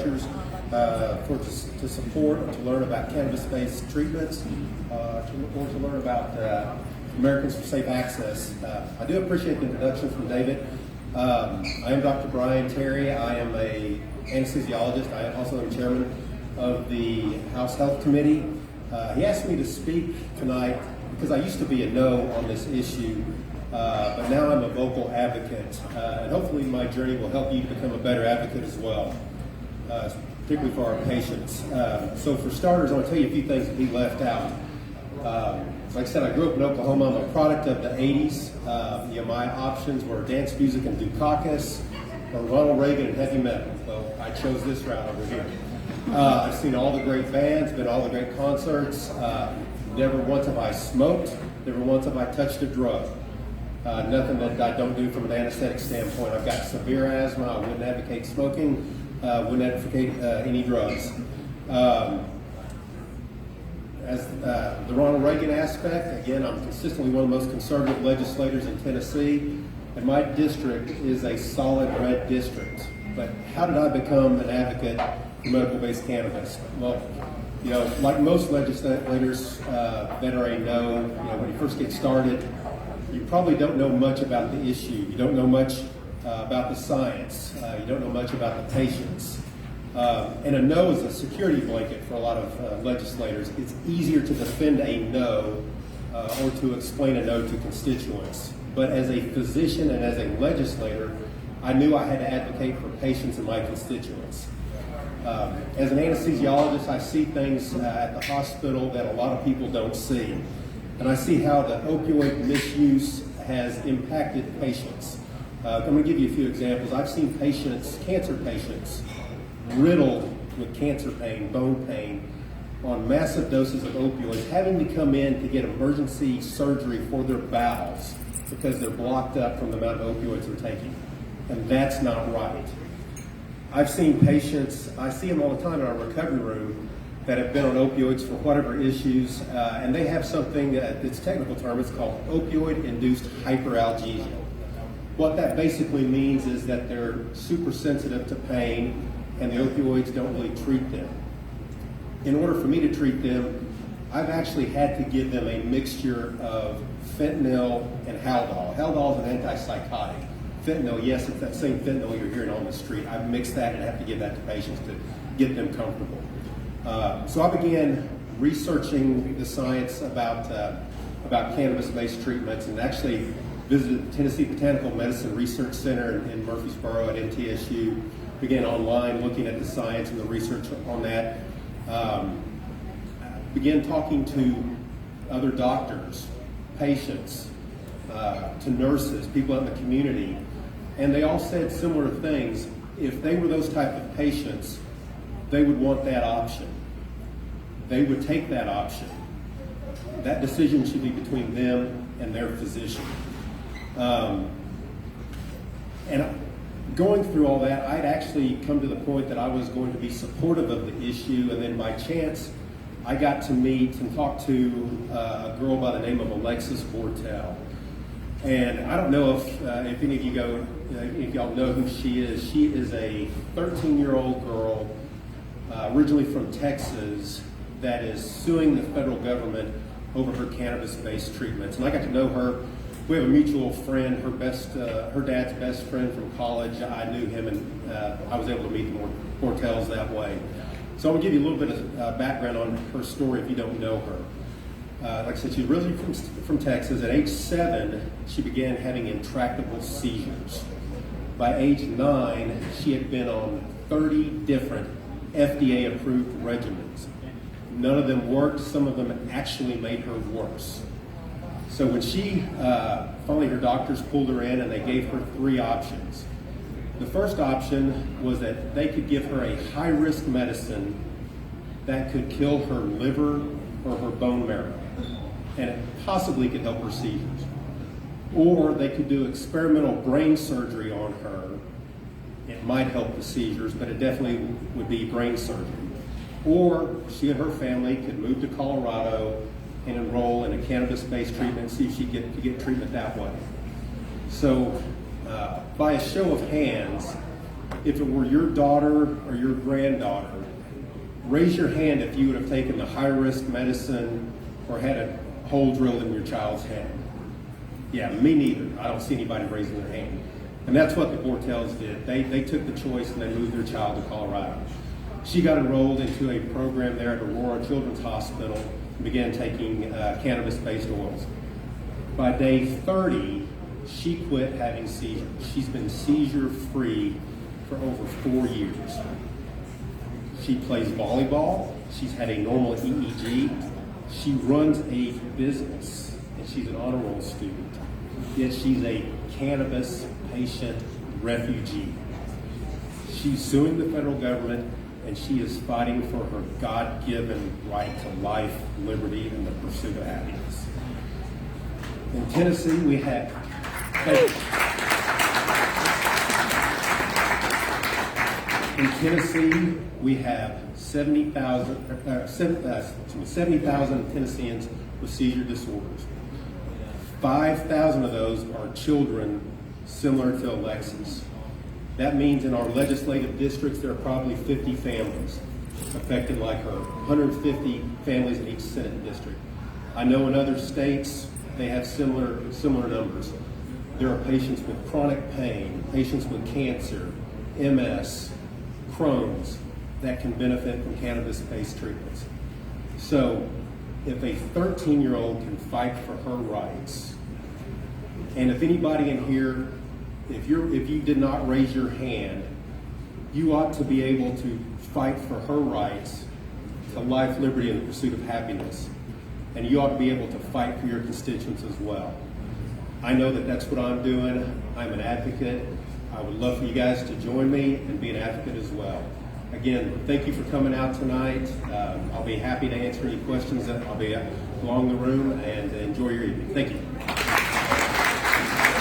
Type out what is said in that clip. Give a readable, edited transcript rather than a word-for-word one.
legislatures to support or to learn about cannabis-based treatments, or to learn about Americans for Safe Access. I do appreciate the introduction from David. I am Dr. Brian Terry. I am an anesthesiologist. I also am chairman of the House Health Committee. He asked me to speak tonight because I used to be a no on this issue, but now I'm a vocal advocate, and hopefully my journey will help you to become a better advocate as well, particularly for our patients. So for starters, I want to tell you a few things that he left out. Like I said, I grew up in Oklahoma. I'm a product of the 80s. My options were dance music and Dukakis, or Ronald Reagan and heavy metal. So I chose this route over here. I've seen all the great bands, been to all the great concerts. Never once have I smoked. Never once have I touched a drug. Nothing that I don't do from an anesthetic standpoint. I've got severe asthma. I wouldn't advocate smoking. Wouldn't advocate any drugs. As the Ronald Reagan aspect, again, I'm consistently one of the most conservative legislators in Tennessee, and my district is a solid red district. But how did I become an advocate for medical-based cannabis? Well, like most legislators that are a no, when you first get started, you probably don't know much about the issue. You don't know much about the science. You don't know much about the patients. And a no is a security blanket for a lot of legislators. It's easier to defend a no or to explain a no to constituents. But as a physician and as a legislator, I knew I had to advocate for patients and my constituents. As an anesthesiologist, I see things at the hospital that a lot of people don't see. And I see how the opioid misuse has impacted patients. I'm going to give you a few examples. I've seen patients, cancer patients, riddled with cancer pain, bone pain, on massive doses of opioids, having to come in to get emergency surgery for their bowels because they're blocked up from the amount of opioids they're taking. And that's not right. I've seen patients, I see them all the time in our recovery room, that have been on opioids for whatever issues, and they have something, its technical term, it's called opioid-induced hyperalgesia. What that basically means is that they're super sensitive to pain, and the opioids don't really treat them. In order for me to treat them, I've actually had to give them a mixture of fentanyl and Haldol. Haldol is an antipsychotic. Fentanyl, yes, it's that same fentanyl you're hearing on the street. I've mixed that and have to give that to patients to get them comfortable. So I began researching the science about cannabis-based treatments, and actually visited the Tennessee Botanical Medicine Research Center in Murfreesboro at MTSU. Began online looking at the science and the research on that. Began talking to other doctors, patients, to nurses, people in the community, and they all said similar things. If they were those type of patients, they would want that option. They would take that option. That decision should be between them and their physician. And going through all that, I'd actually come to the point that I was going to be supportive of the issue, and then by chance, I got to meet and talk to a girl by the name of Alexis Bortel. And I don't know if any of you if y'all know who she is. She is a 13-year-old girl, originally from Texas, that is suing the federal government over her cannabis-based treatments. And I got to know her. We have a mutual friend, her dad's best friend from college. I knew him, and I was able to meet the Bortels that way. So I'm gonna give you a little bit of background on her story if you don't know her. Like I said, she's originally from Texas. At age 7, she began having intractable seizures. By age 9, she had been on 30 different FDA-approved regimens. None of them worked. Some of them actually made her worse. So when she, finally her doctors pulled her in and they gave her 3 options. The first option was that they could give her a high-risk medicine that could kill her liver or her bone marrow, and it possibly could help her seizures. Or they could do experimental brain surgery on her. It might help the seizures, but it definitely would be brain surgery. Or she and her family could move to Colorado and enroll in a cannabis-based treatment and see if she could get treatment that way. So by a show of hands, if it were your daughter or your granddaughter, raise your hand if you would have taken the high-risk medicine or had a hole drilled in your child's head. Yeah, me neither. I don't see anybody raising their hand. And that's what the Bortels did. They took the choice and they moved their child to Colorado. She got enrolled into a program there at Aurora Children's Hospital and began taking cannabis-based oils. By day 30, she quit having seizures. She's been seizure-free for over 4 years. She plays volleyball. She's had a normal EEG. She runs a business, and she's an honor roll student. Yet she's a cannabis patient refugee. She's suing the federal government, and she is fighting for her God-given right to life, liberty, and the pursuit of happiness. In Tennessee, we have... In Tennessee, we have 70,000 Tennesseans with seizure disorders. 5,000 of those are children similar to Alexis. That means in our legislative districts, there are probably 50 families affected like her, 150 families in each Senate district. I know in other states, they have similar numbers. There are patients with chronic pain, patients with cancer, MS, Crohn's, that can benefit from cannabis-based treatments. So if a 13-year-old can fight for her rights, and if anybody in here, if you did not raise your hand, you ought to be able to fight for her rights to life, liberty, and the pursuit of happiness. And you ought to be able to fight for your constituents as well. I know that that's what I'm doing. I'm an advocate. I would love for you guys to join me and be an advocate as well. Again, thank you for coming out tonight. I'll be happy to answer any questions that I'll be along the room, and enjoy your evening. Thank you.